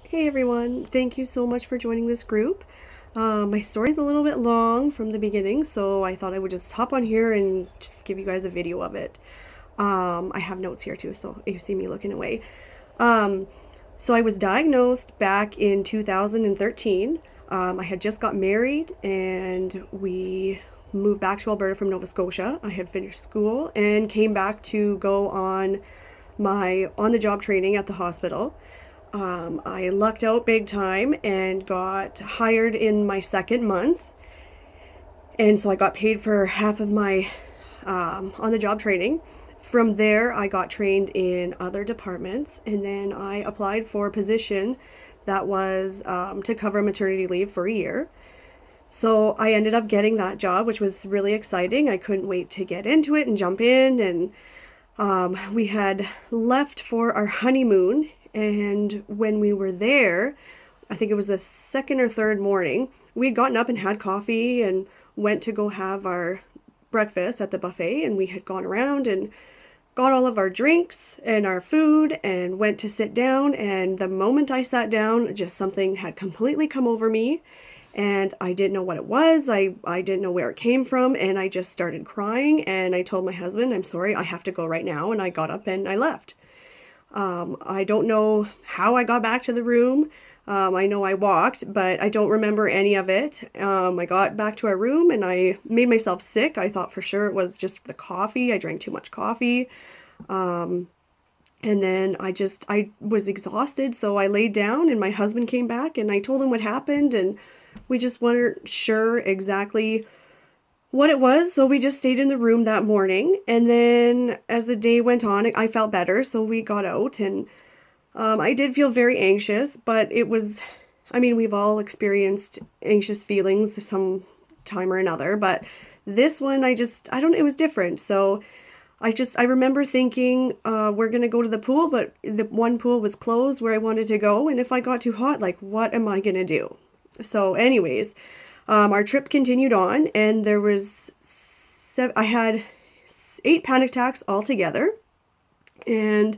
Hey everyone, thank you so much for joining this group. My story's a little bit long from the beginning, so I thought I would just hop on here and just give you guys a video of it. I have notes here too, so if you see me looking away. Um, so I was diagnosed back in 2013. I had just got married and we moved back to Alberta from Nova Scotia. I had finished school and came back to go on my on-the-job training at the hospital. I lucked out big time and got hired in my second month. And so I got paid for half of my on the job training. From there, I got trained in other departments. And then I applied for a position that was to cover maternity leave for a year. So I ended up getting that job, which was really exciting. I couldn't wait to get into it and jump in. And we had left for our honeymoon, and when we were there, I think it was the second or third morning, we'd gotten up and had coffee and went to go have our breakfast at the buffet, and we had gone around and got all of our drinks and our food and went to sit down. And the moment I sat down, just something had completely come over me, and I didn't know what it was. I didn't know where it came from, and I just started crying. And I told my husband, I'm sorry, I have to go right now. And I got up and I left. I don't know how I got back to the room. I know I walked, but I don't remember any of it. I got back to our room and I made myself sick. I thought for sure it was just the coffee. I drank too much coffee. And then I was exhausted, so I laid down and my husband came back and I told him what happened, and we just weren't sure exactly what it was, so we just stayed in the room that morning. And then as the day went on, I felt better, so we got out. And I did feel very anxious, but it was, I mean, we've all experienced anxious feelings some time or another, but this one, I don't, it was different. So I remember thinking, we're gonna go to the pool, but the one pool was closed where I wanted to go, and if I got too hot, like, what am I gonna do? So anyways, our trip continued on, and there was I had 8 panic attacks altogether. And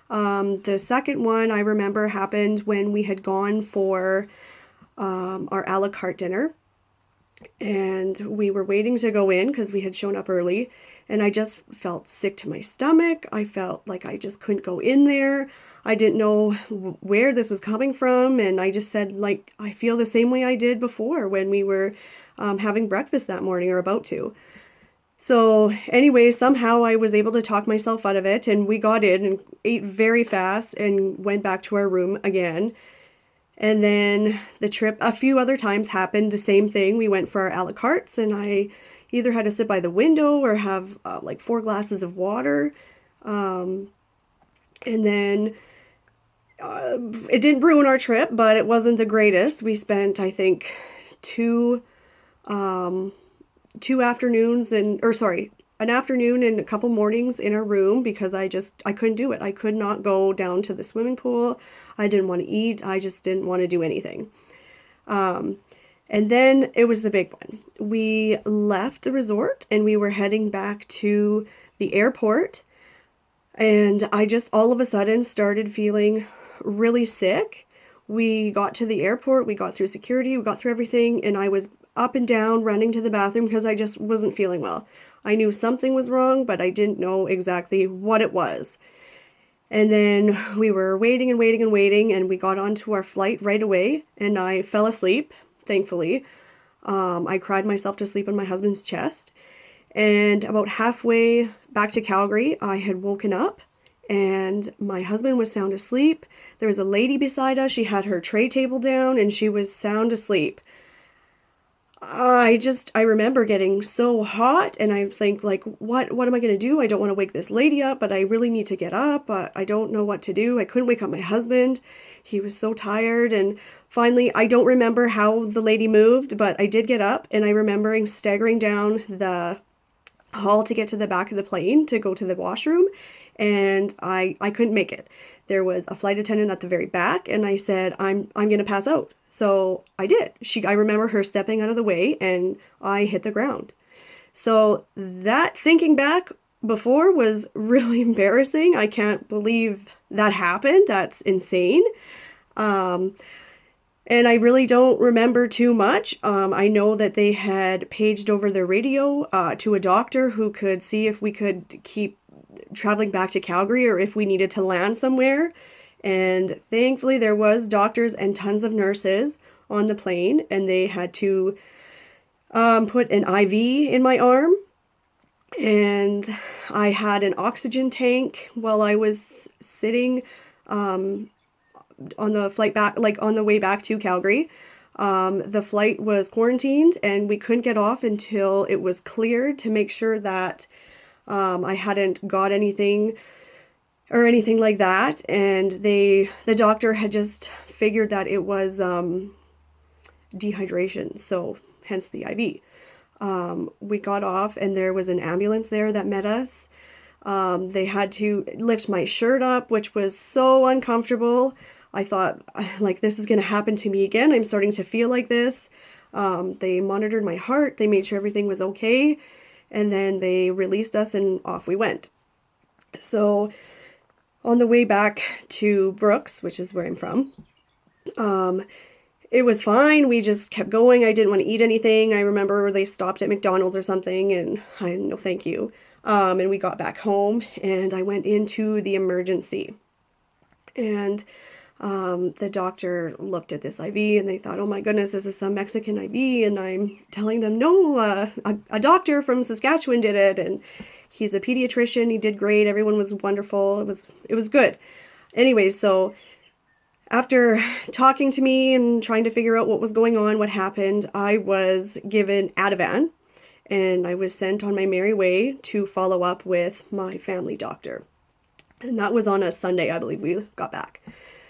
the second one I remember happened when we had gone for our a la carte dinner, and we were waiting to go in because we had shown up early, and I just felt sick to my stomach. I felt like I just couldn't go in there. I didn't know where this was coming from, and I just said, like, I feel the same way I did before when we were having breakfast that morning, or about to. So anyway, somehow I was able to talk myself out of it, and we got in and ate very fast and went back to our room again. And then the trip a few other times happened, the same thing. We went for our a la cartes, and I either had to sit by the window or have like 4 glasses of water. And then it didn't ruin our trip, but it wasn't the greatest. We spent, I think, two afternoons an afternoon and a couple mornings in our room because I couldn't do it. I could not go down to the swimming pool. I didn't want to eat. I just didn't want to do anything. And then it was the big one. We left the resort and we were heading back to the airport. And I just all of a sudden started feeling really sick. We got to the airport, we got through security, we got through everything, and I was up and down running to the bathroom because I just wasn't feeling well. I knew something was wrong, but I didn't know exactly what it was. And then we were waiting and waiting and waiting, and we got onto our flight right away, and I fell asleep, thankfully. I cried myself to sleep on my husband's chest. And about halfway back to Calgary, I had woken up and my husband was sound asleep. There was a lady beside us. She had her tray table down and she was sound asleep. I remember getting so hot, and I think, like, what am I going to do? I don't want to wake this lady up, but I really need to get up. I don't know what to do. I couldn't wake up my husband. He was so tired. And finally, I don't remember how the lady moved, but I did get up, and I remember staggering down the hall to get to the back of the plane to go to the washroom, and I couldn't make it. There was a flight attendant at the very back, and I said, I'm going to pass out. So I did. I remember her stepping out of the way, and I hit the ground. So that, thinking back before, was really embarrassing. I can't believe that happened. That's insane. And I really don't remember too much. I know that they had paged over the radio to a doctor who could see if we could keep traveling back to Calgary or if we needed to land somewhere. And thankfully, there was doctors and tons of nurses on the plane, and they had to put an IV in my arm. And I had an oxygen tank while I was sitting on the flight back, like on the way back to Calgary. The flight was quarantined and we couldn't get off until it was cleared to make sure that I hadn't got anything or anything like that. And the doctor had just figured that it was dehydration, so hence the IV. We got off and there was an ambulance there that met us. They had to lift my shirt up, which was so uncomfortable. I thought, like, this is going to happen to me again. I'm starting to feel like this. They monitored my heart. They made sure everything was okay. And then they released us and off we went. So on the way back to Brooks, which is where I'm from, it was fine. We just kept going. I didn't want to eat anything. I remember they stopped at McDonald's or something and no thank you. And we got back home and I went into the emergency. And the doctor looked at this IV and they thought, oh my goodness, this is some Mexican IV. And I'm telling them, no, a doctor from Saskatchewan did it. And he's a pediatrician. He did great. Everyone was wonderful. It was good. Anyway, so after talking to me and trying to figure out what was going on, what happened, I was given Ativan and I was sent on my merry way to follow up with my family doctor. And that was on a Sunday, I believe we got back.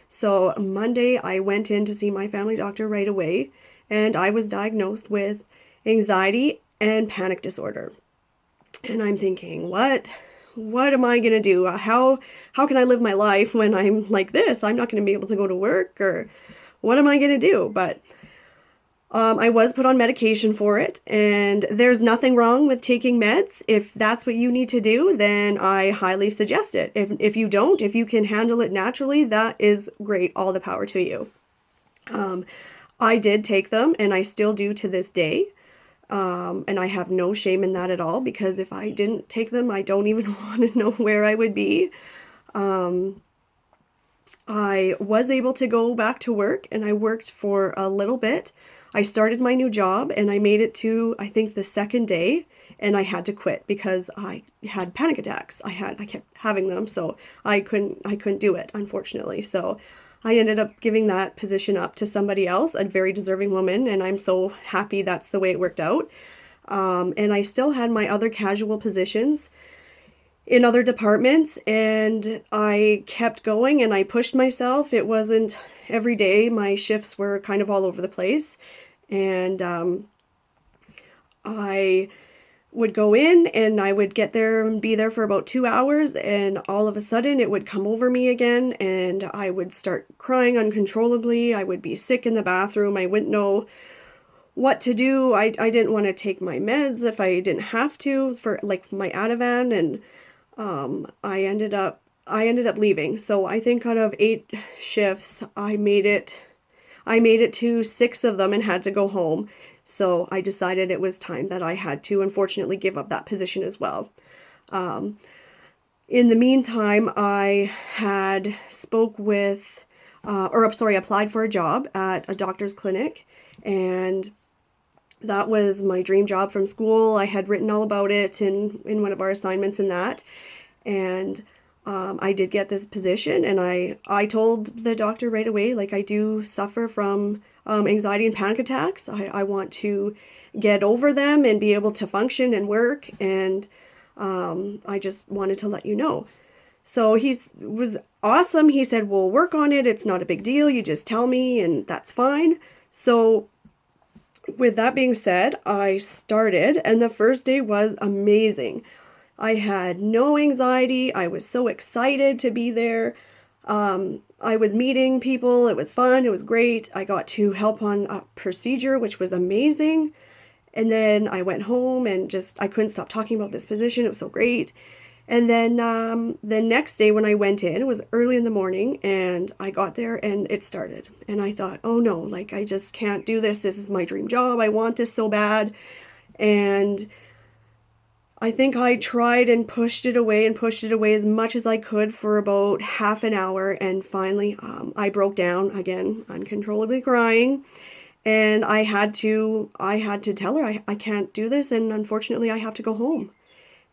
So Monday, I went in to see my family doctor right away, and I was diagnosed with anxiety and panic disorder. And I'm thinking, what am I going to do? How can I live my life when I'm like this? I'm not going to be able to go to work, or what am I going to do? But I was put on medication for it, and there's nothing wrong with taking meds. If that's what you need to do, then I highly suggest it. If you don't, if you can handle it naturally, that is great. All the power to you. I did take them, and I still do to this day. And I have no shame in that at all, because if I didn't take them, I don't even want to know where I would be. I was able to go back to work, and I worked for a little bit. I started my new job and I made it to, I think, the second day, and I had to quit because I had panic attacks. I kept having them, so I couldn't do it, unfortunately. So I ended up giving that position up to somebody else, a very deserving woman, and I'm so happy that's the way it worked out. And I still had my other casual positions in other departments, and I kept going and I pushed myself. It wasn't every day. My shifts were kind of all over the place, and I would go in and I would get there and be there for about 2 hours, and all of a sudden it would come over me again and I would start crying uncontrollably. I would be sick in the bathroom. I wouldn't know what to do. I didn't want to take my meds if I didn't have to, for like my Ativan, and I ended up leaving. So I think out of 8 shifts, I made it to 6 of them and had to go home. So I decided it was time that I had to, unfortunately, give up that position as well. In the meantime, I had applied for a job at a doctor's clinic, and that was my dream job from school. I had written all about it in one of our assignments in that. And I did get this position, and I told the doctor right away, like, I do suffer from anxiety and panic attacks. I want to get over them and be able to function and work, and I just wanted to let you know. So he was awesome. He said, we'll work on it. It's not a big deal. You just tell me, and that's fine. So with that being said, I started, and the first day was amazing. I had no anxiety. I was so excited to be there. I was meeting people. It was fun. It was great. I got to help on a procedure, which was amazing. And then I went home and I couldn't stop talking about this position. It was so great. And then the next day when I went in, it was early in the morning, and I got there and it started. And I thought, oh no, like I just can't do this. This is my dream job. I want this so bad. And I think I tried and pushed it away as much as I could for about half an hour. And finally, I broke down again, uncontrollably crying. And I had to tell her I can't do this. And unfortunately, I have to go home.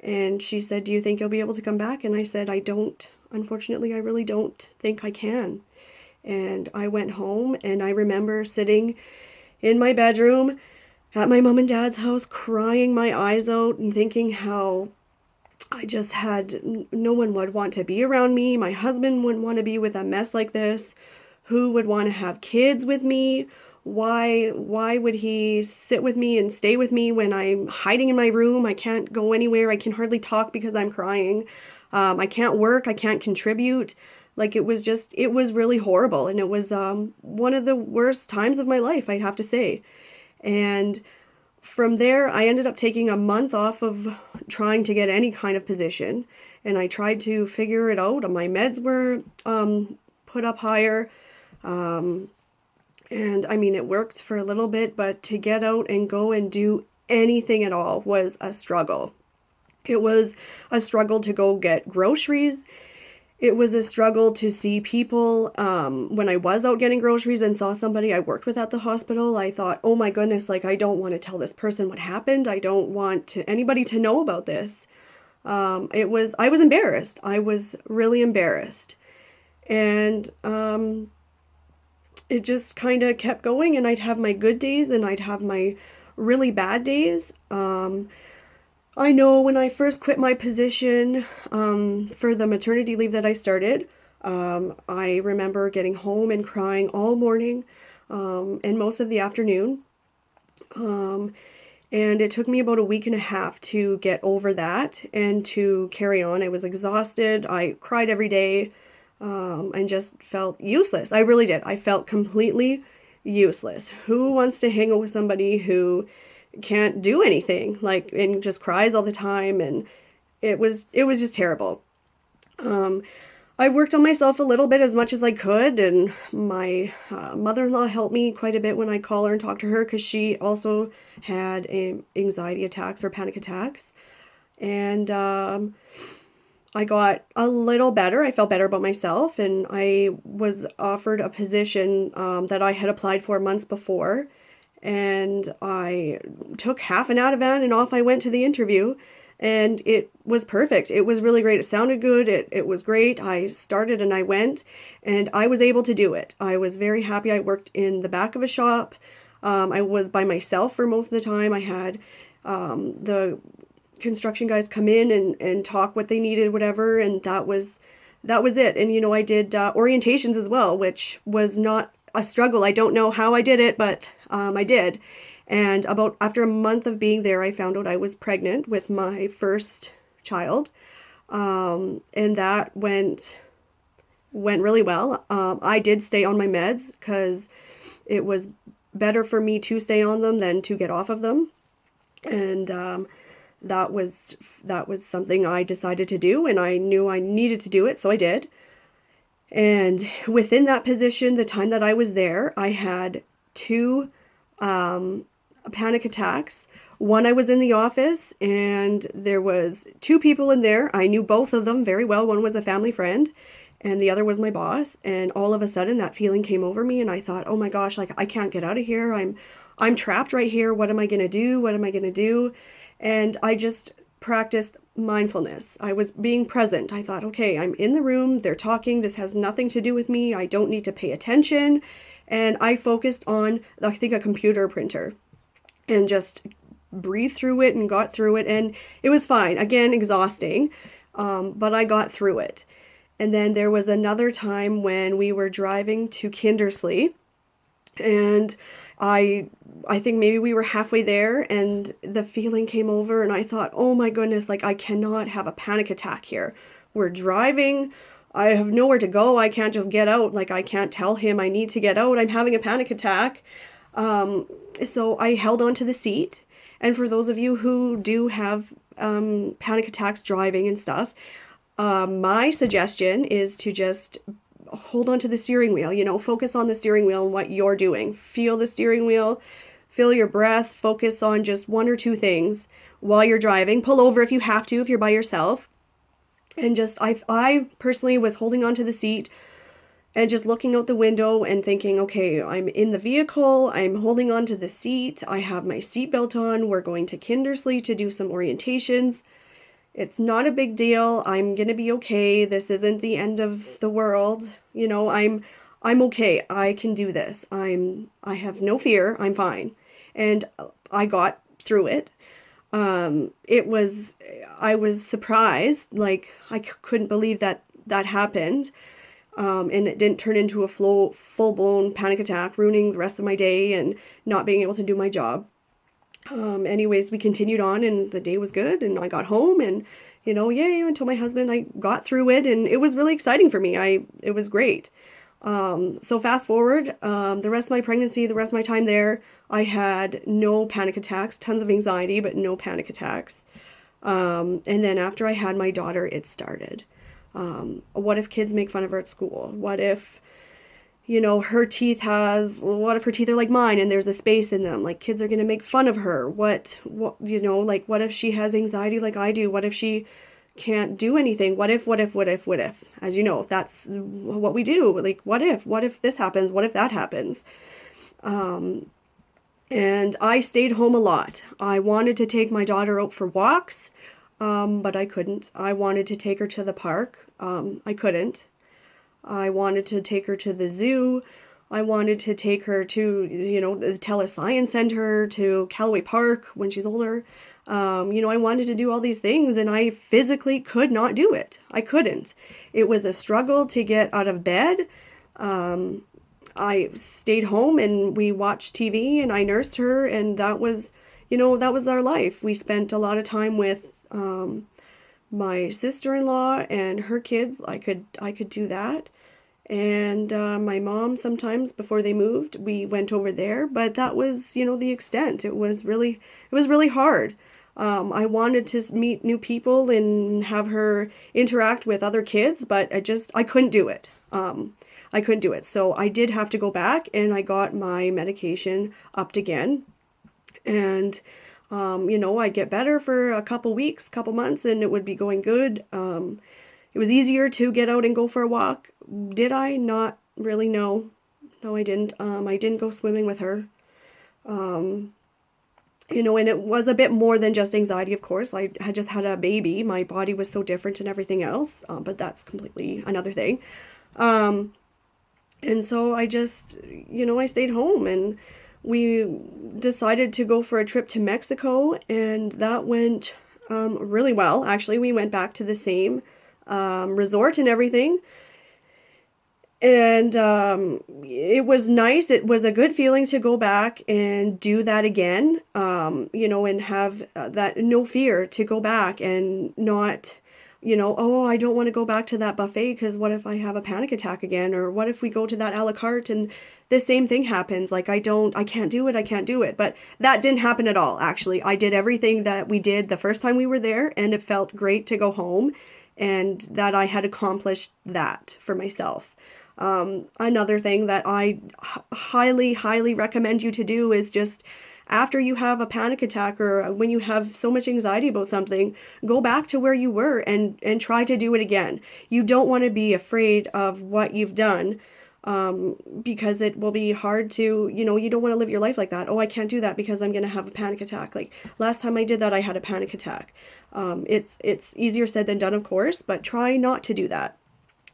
And she said, do you think you'll be able to come back? And I said, I don't. Unfortunately, I really don't think I can. And I went home, and I remember sitting in my bedroom at my mom and dad's house, crying my eyes out and thinking how I just had, no one would want to be around me. My husband wouldn't want to be with a mess like this. Who would want to have kids with me? Why would he sit with me and stay with me when I'm hiding in my room? I can't go anywhere. I can hardly talk because I'm crying. I can't work. I can't contribute. Like it was really horrible. And it was one of the worst times of my life, I'd have to say. And from there, I ended up taking a month off of trying to get any kind of position. And I tried to figure it out. My meds were put up higher. And I mean, it worked for a little bit, but to get out and go and do anything at all was a struggle. It was a struggle to go get groceries. It was a struggle to see people. When I was out getting groceries and saw somebody I worked with at the hospital, I thought, oh my goodness, like I don't want to tell this person what happened. I don't want anybody to know about this. I was embarrassed. I was really embarrassed. And it just kind of kept going, and I'd have my good days and I'd have my really bad days. I know when I first quit my position for the maternity leave that I started, I remember getting home and crying all morning and most of the afternoon. And it took me about a week and a half to get over that and to carry on. I was exhausted. I cried every day and just felt useless. I really did. I felt completely useless. Who wants to hang out with somebody who can't do anything, like, and just cries all the time? And it was just terrible. I worked on myself a little bit as much as I could, and my mother-in-law helped me quite a bit when I call her and talk to her, because she also had anxiety attacks or panic attacks. And I got a little better. I felt better about myself, and I was offered a position that I had applied for months before. And I took half an Ativan and off I went to the interview, and it was perfect. It was really great. It sounded good. It was great. I started and I went, and I was able to do it. I was very happy. I worked in the back of a shop. I was by myself for most of the time. I had the construction guys come in and talk what they needed, whatever, and that was it. And I did orientations as well, which was not a struggle. I don't know how I did it, but I did. And after a month of being there, I found out I was pregnant with my first child. And that went really well. I did stay on my meds because it was better for me to stay on them than to get off of them. And that was something I decided to do, and I knew I needed to do it, so I did. And within that position, the time that I was there, I had 2 panic attacks. One, I was in the office, and there was 2 people in there. I knew both of them very well. One was a family friend, and the other was my boss. And all of a sudden, that feeling came over me, and I thought, oh my gosh, like I can't get out of here. I'm trapped right here. What am I gonna do? What am I gonna do? And I just practiced mindfulness. I was being present. I thought, okay, I'm in the room, they're talking, this has nothing to do with me, I don't need to pay attention. And I focused on, I think, a computer printer, and just breathed through it and got through it, and it was fine. Again, exhausting, but I got through it. And then there was another time when we were driving to Kindersley, and I think maybe we were halfway there, and the feeling came over, and I thought, oh my goodness, like I cannot have a panic attack here. We're driving. I have nowhere to go. I can't just get out. Like I can't tell him I need to get out. I'm having a panic attack. So I held on to the seat. And for those of you who do have panic attacks driving and stuff, my suggestion is to just hold on to the steering wheel, focus on the steering wheel and what you're doing. Feel the steering wheel, feel your breath, focus on just one or two things while you're driving. Pull over if you have to, if you're by yourself. And just, I personally was holding on to the seat and just looking out the window and thinking, okay, I'm in the vehicle, I'm holding on to the seat, I have my seatbelt on, we're going to Kindersley to do some orientations. It's not a big deal. I'm going to be okay. This isn't the end of the world. I'm okay. I can do this. I have no fear. I'm fine. And I got through it. I was surprised. Like, I couldn't believe that happened. And it didn't turn into a full-blown panic attack, ruining the rest of my day and not being able to do my job. Anyways, we continued on and the day was good and I got home and, yay, I told my husband I got through it and it was really exciting for me. It was great. So fast forward, the rest of my pregnancy, the rest of my time there, I had no panic attacks, tons of anxiety, but no panic attacks. And then after I had my daughter, it started. What if kids make fun of her at school? What if her teeth what if her teeth are like mine and there's a space in them? Like, kids are going to make fun of her. What if she has anxiety like I do? What if she can't do anything? What if? As you know, that's what we do. Like, what if this happens? What if that happens? And I stayed home a lot. I wanted to take my daughter out for walks, but I couldn't. I wanted to take her to the park. I couldn't. I wanted to take her to the zoo. I wanted to take her to, the TELUS Science Center, to Callaway Park when she's older. I wanted to do all these things and I physically could not do it. I couldn't. It was a struggle to get out of bed. I stayed home and we watched TV and I nursed her and that was our life. We spent a lot of time with my sister-in-law and her kids. I could do that. And my mom, sometimes before they moved, we went over there, but that was, the extent. It was really hard. I wanted to meet new people and have her interact with other kids, but I couldn't do it. I couldn't do it. So I did have to go back and I got my medication upped again. And, I'd get better for a couple weeks, couple months, and it would be going good. It was easier to get out and go for a walk. Did I? Not really, no. No, I didn't. I didn't go swimming with her. And it was a bit more than just anxiety, of course. I had just had a baby. My body was so different and everything else. But that's completely another thing. And so I just, I stayed home and we decided to go for a trip to Mexico and that went really well. Actually, we went back to the same resort and everything. And it was nice. It was a good feeling to go back and do that again, and have that no fear to go back and not, oh, I don't want to go back to that buffet because what if I have a panic attack again? Or what if we go to that a la carte and the same thing happens? Like, I can't do it. But that didn't happen at all, actually. I did everything that we did the first time we were there and it felt great to go home and that I had accomplished that for myself. Another thing that I highly, highly recommend you to do is just after you have a panic attack or when you have so much anxiety about something, go back to where you were and try to do it again. You don't want to be afraid of what you've done, because it will be hard to, you don't want to live your life like that. Oh, I can't do that because I'm going to have a panic attack. Like last time I did that, I had a panic attack. It's easier said than done, of course, but try not to do that.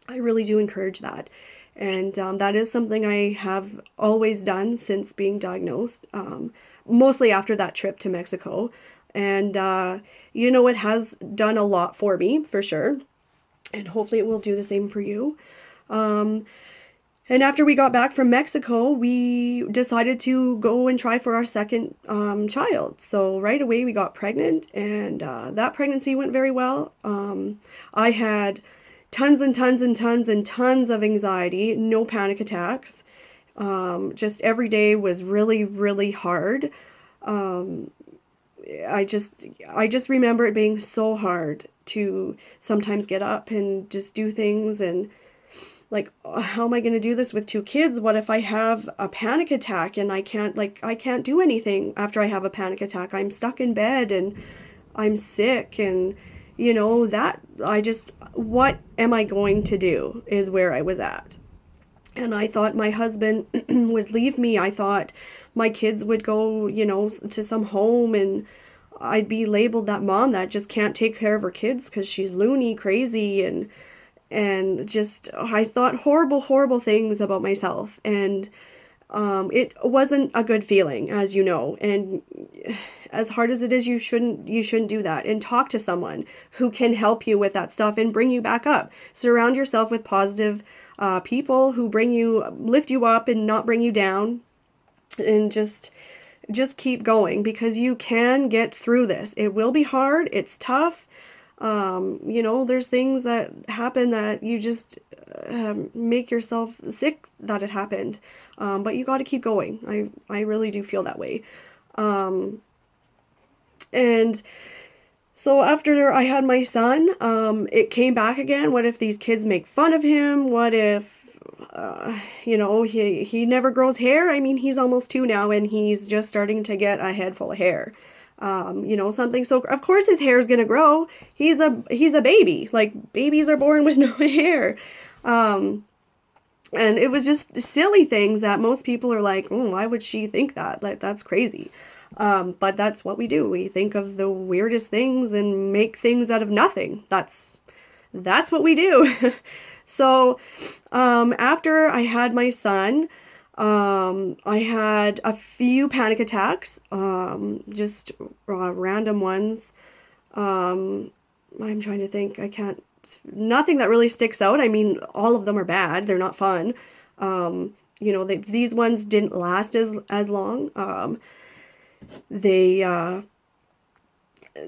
I really do encourage that. And that is something I have always done since being diagnosed, mostly after that trip to Mexico. And, it has done a lot for me, for sure. And hopefully it will do the same for you. And after we got back from Mexico, we decided to go and try for our second child. So right away we got pregnant and that pregnancy went very well. I had tons and tons and tons and tons of anxiety, no panic attacks. Just every day was really, really hard. I just I just remember it being so hard to sometimes get up and just do things, and like, how am I going to do this with two kids? What if I have a panic attack and I can't do anything after I have a panic attack? I'm stuck in bed and I'm sick, and that I just, what am I going to do is where I was at. And I thought my husband would leave me. I thought my kids would go, to some home, and I'd be labeled that mom that just can't take care of her kids because she's loony, crazy, and just, I thought horrible, horrible things about myself. And it wasn't a good feeling, as you know. And as hard as it is, you shouldn't do that. And talk to someone who can help you with that stuff and bring you back up. Surround yourself with positive people who lift you up and not bring you down. And just keep going, because you can get through this. It will be hard. It's tough. There's things that happen that you just make yourself sick that it happened. But you got to keep going. I really do feel that way. And so after I had my son, it came back again. What if these kids make fun of him? What if, he never grows hair? I mean, he's almost 2 now, and he's just starting to get a head full of hair. Something. So of course his hair is going to grow. He's a baby. Like, babies are born with no hair. And it was just silly things that most people are like, oh, why would she think that? Like, that's crazy. But that's what we do. We think of the weirdest things and make things out of nothing. That's what we do. So, after I had my son, I had a few panic attacks, just random ones. I'm trying to think. Nothing that really sticks out. I mean, all of them are bad. They're not fun. These ones didn't last as long.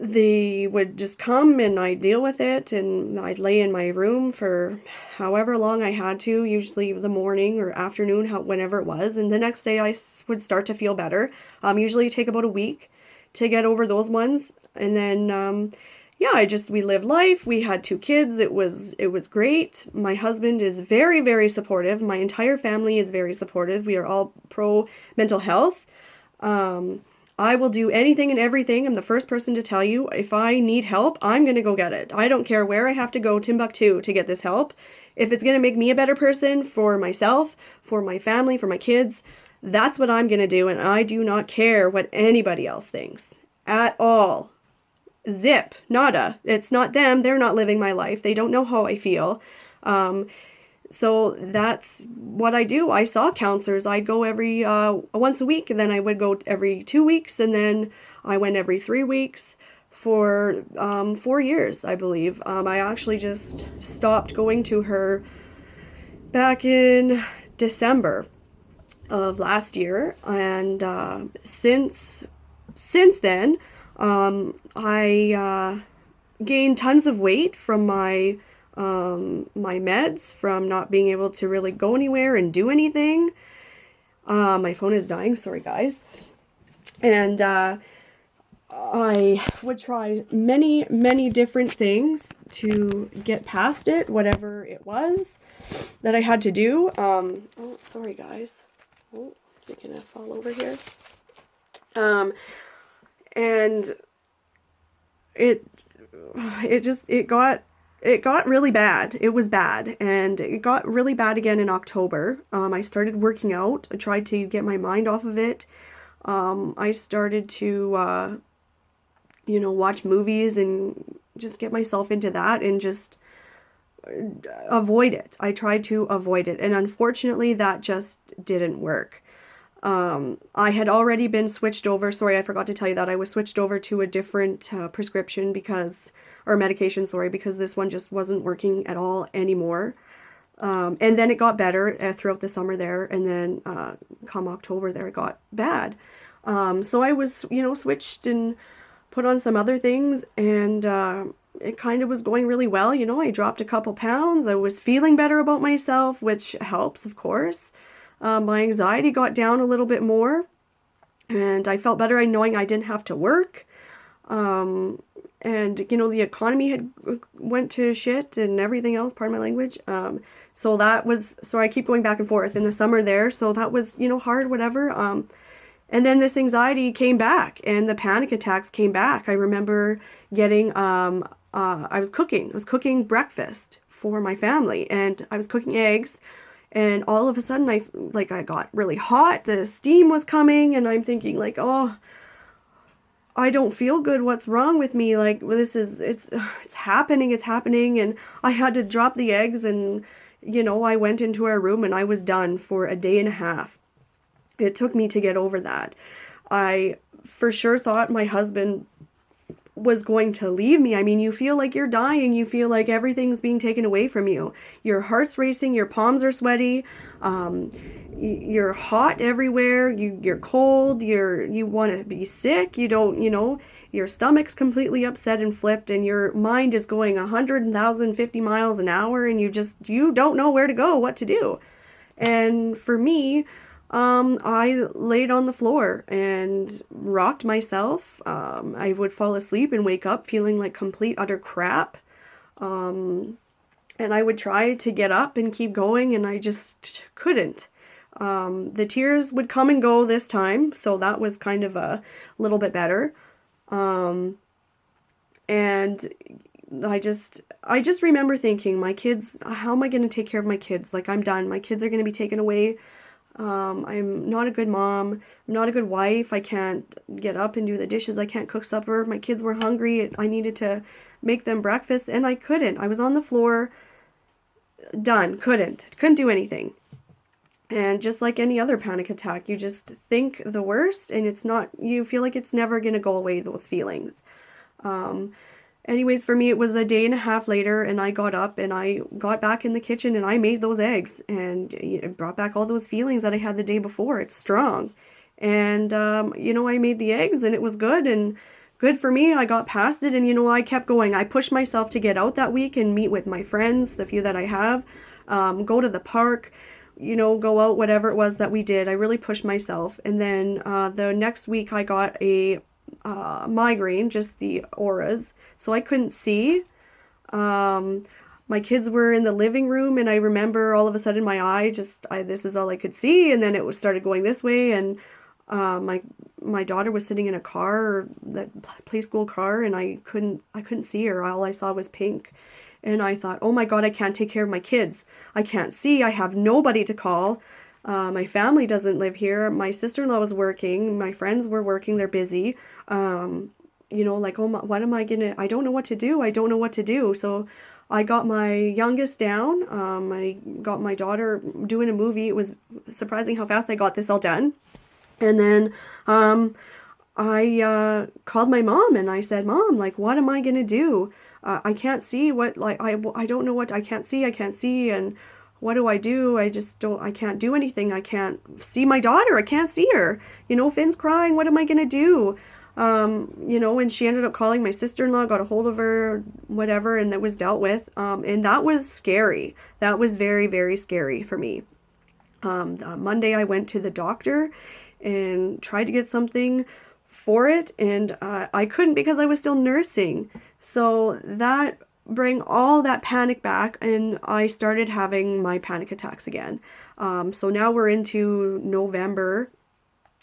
They would just come, and I'd deal with it, and I'd lay in my room for however long I had to, usually the morning or afternoon, whenever it was, and the next day I would start to feel better. Usually take about a week to get over those ones, and then we lived life. We had 2 kids. It was great. My husband is very, very supportive. My entire family is very supportive. We are all pro mental health. I will do anything and everything. I'm the first person to tell you, if I need help, I'm going to go get it. I don't care where I have to go, Timbuktu, to get this help. If it's going to make me a better person for myself, for my family, for my kids, that's what I'm going to do. And I do not care what anybody else thinks at all. Zip, nada. It's not them. They're not living my life. They don't know how I feel. So that's what I do. I saw counselors. I'd go every once a week, and then I would go every 2 weeks, and then I went every 3 weeks for 4 years, I believe. I actually just stopped going to her back in December of last year, and since then, I gained tons of weight from my meds, from not being able to really go anywhere and do anything. My phone is dying, sorry guys. And I would try many, many different things to get past it, whatever it was that I had to do. Oh, sorry guys. Oh, is it gonna fall over here? And it got really bad. It was bad, and it got really bad again in October. I started working out. I tried to get my mind off of it. I started to, watch movies and just get myself into that and just avoid it. I tried to avoid it, and unfortunately that just didn't work. I had already been switched over. Sorry, I forgot to tell you that. I was switched over to a different prescription or medication, because this one just wasn't working at all anymore. And then it got better throughout the summer there, and then come October there, it got bad. So I was, switched and put on some other things, and it kind of was going really well. I dropped a couple pounds. I was feeling better about myself, which helps, of course. My anxiety got down a little bit more, and I felt better knowing I didn't have to work. And the economy had went to shit and everything else, pardon my language. So I keep going back and forth in the summer there, so that was hard, whatever. And then this anxiety came back and the panic attacks came back. I remember getting I was cooking breakfast for my family, and I was cooking eggs, and all of a sudden I got really hot, the steam was coming, and I'm thinking like, oh, I don't feel good. What's wrong with me? Like, it's happening. And I had to drop the eggs, and, I went into our room and I was done for a day and a half. It took me to get over that. I for sure thought my husband was going to leave me. I mean, you feel like you're dying. You feel like everything's being taken away from you. Your heart's racing. Your palms are sweaty. You're hot everywhere. You're cold. You want to be sick. You don't. Your stomach's completely upset and flipped, and your mind is going 150 miles an hour, and you don't know where to go, what to do. And for me, I laid on the floor and rocked myself. I would fall asleep and wake up feeling like complete utter crap. And I would try to get up and keep going, and I just couldn't. The tears would come and go this time, so that was kind of a little bit better. And I just remember thinking, my kids, how am I going to take care of my kids? Like, I'm done. My kids are going to be taken away. I'm not a good mom. I'm not a good wife. I can't get up and do the dishes. I can't cook supper. My kids were hungry. I needed to make them breakfast, and I couldn't. I was on the floor, done. Couldn't do anything. And just like any other panic attack, you just think the worst, and you feel like it's never going to go away, those feelings. Anyways, for me, it was a day and a half later, and I got up and I got back in the kitchen and I made those eggs, and it brought back all those feelings that I had the day before. It's strong. And, I made the eggs, and it was good, and good for me. I got past it, and, I kept going. I pushed myself to get out that week and meet with my friends, the few that I have, go to the park, go out, whatever it was that we did. I really pushed myself. And then the next week I got a migraine, just the auras, so I couldn't see. My kids were in the living room, and I remember all of a sudden my eye this is all I could see, and then it started going this way, and my daughter was sitting in a car, that play school car, and I couldn't see her. All I saw was pink. And I thought, oh my God, I can't take care of my kids. I can't see. I have nobody to call. My family doesn't live here. My sister-in-law was working. My friends were working. They're busy. Like, oh my, what am I gonna, I don't know what to do. I don't know what to do. So I got my youngest down. I got my daughter doing a movie. It was surprising how fast I got this all done. And then I called my mom, and I said, Mom, like, what am I gonna do? I can't see I don't know what, I can't see, and what do? I can't do anything. I can't see my daughter. I can't see her. Finn's crying. What am I gonna do? And she ended up calling my sister-in-law, got a hold of her, whatever, and that was dealt with. And that was scary. That was very, very scary for me. Monday I went to the doctor and tried to get something for it, and I couldn't because I was still nursing. So that bring all that panic back, and I started having my panic attacks again. So now we're into November,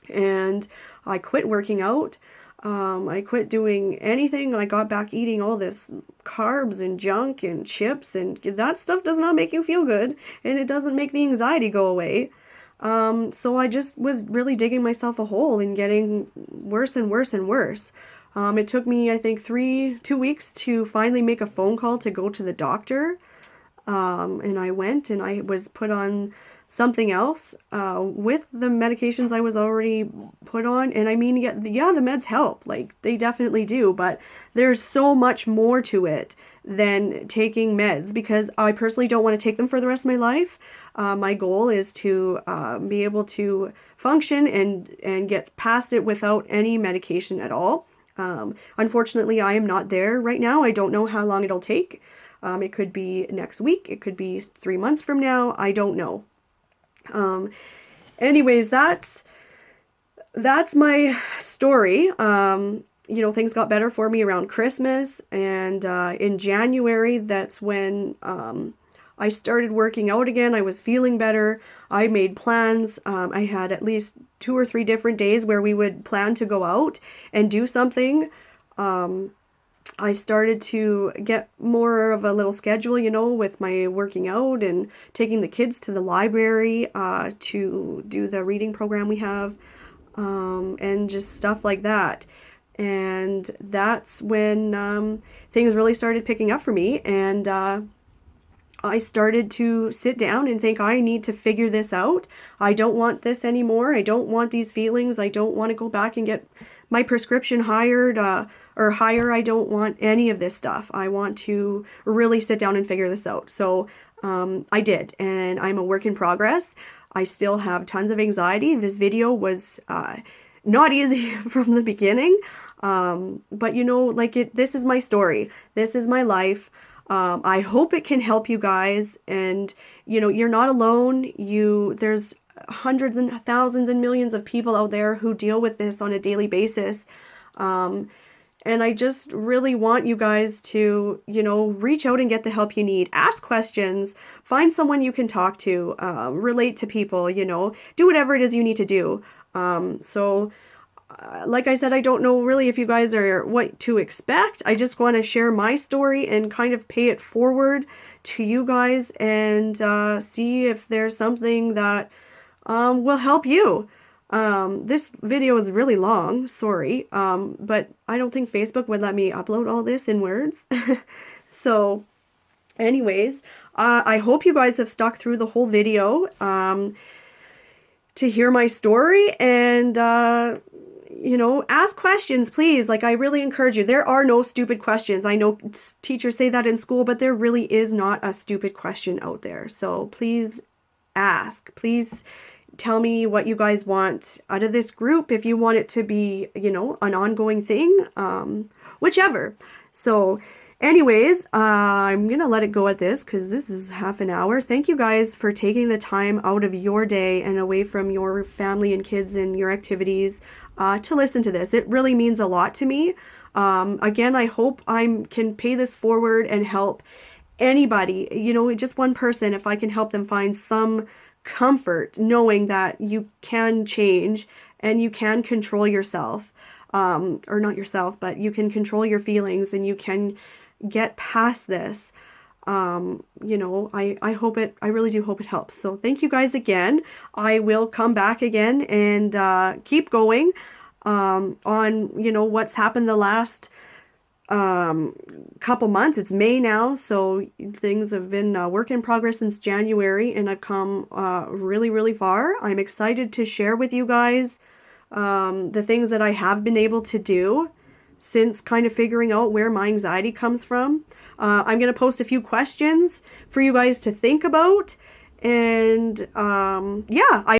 and I quit working out. I quit doing anything. I got back eating all this carbs and junk and chips, and that stuff does not make you feel good, and it doesn't make the anxiety go away. So I just was really digging myself a hole and getting worse and worse and worse. It took me, I think, 2 weeks to finally make a phone call to go to the doctor. And I went, and I was put on something else with the medications I was already put on. And I mean, yeah, the meds help. Like, they definitely do. But there's so much more to it than taking meds, because I personally don't want to take them for the rest of my life. My goal is to be able to function and get past it without any medication at all. Unfortunately, I am not there right now. I don't know how long it'll take. It could be next week. It could be 3 months from now. I don't know. Anyways, that's my story. you know, things got better for me around Christmas, and in January, that's when I started working out again. I was feeling better. I made plans. I had at least 2 or 3 different days where we would plan to go out and do something. I started to get more of a little schedule, you know, with my working out and taking the kids to the library to do the reading program we have, and just stuff like that. And that's when things really started picking up for me, and I started to sit down and think, I need to figure this out. I don't want this anymore. I don't want these feelings. I don't want to go back and get my prescription hired or higher. I don't want any of this stuff. I want to really sit down and figure this out. So I did, and I'm a work in progress. I still have tons of anxiety. This video was not easy from the beginning, but you know, like this is my story. This is my life. I hope it can help you guys, and you know, you're not alone. There's hundreds and thousands and millions of people out there who deal with this on a daily basis. And I just really want you guys to, you know, reach out and get the help you need. Ask questions, find someone you can talk to, relate to people, you know, do whatever it is you need to do. Like I said, I don't know really if you guys are what to expect. I just want to share my story and kind of pay it forward to you guys, and see if there's something that will help you. This video is really long, sorry, but I don't think Facebook would let me upload all this in words. So anyways, I hope you guys have stuck through the whole video to hear my story, and you know, ask questions, please. Like, I really encourage you. There are no stupid questions. I know teachers say that in school, but there really is not a stupid question out there. So please ask. Please tell me what you guys want out of this group. If you want it to be, you know, an ongoing thing, whichever. So anyways, I'm going to let it go at this because this is half an hour. Thank you guys for taking the time out of your day and away from your family and kids and your activities to listen to this. It really means a lot to me. Again, I hope I can pay this forward and help anybody, you know, just one person, if I can help them find some comfort knowing that you can change and you can control yourself, or not yourself, but you can control your feelings and you can get past this. You know, I really do hope it helps. So thank you guys again. I will come back again and keep going on, you know, what's happened the last couple months. It's May now, so things have been work in progress since January, and I've come really, really far. I'm excited to share with you guys the things that I have been able to do since kind of figuring out where my anxiety comes from. I'm going to post a few questions for you guys to think about, and yeah,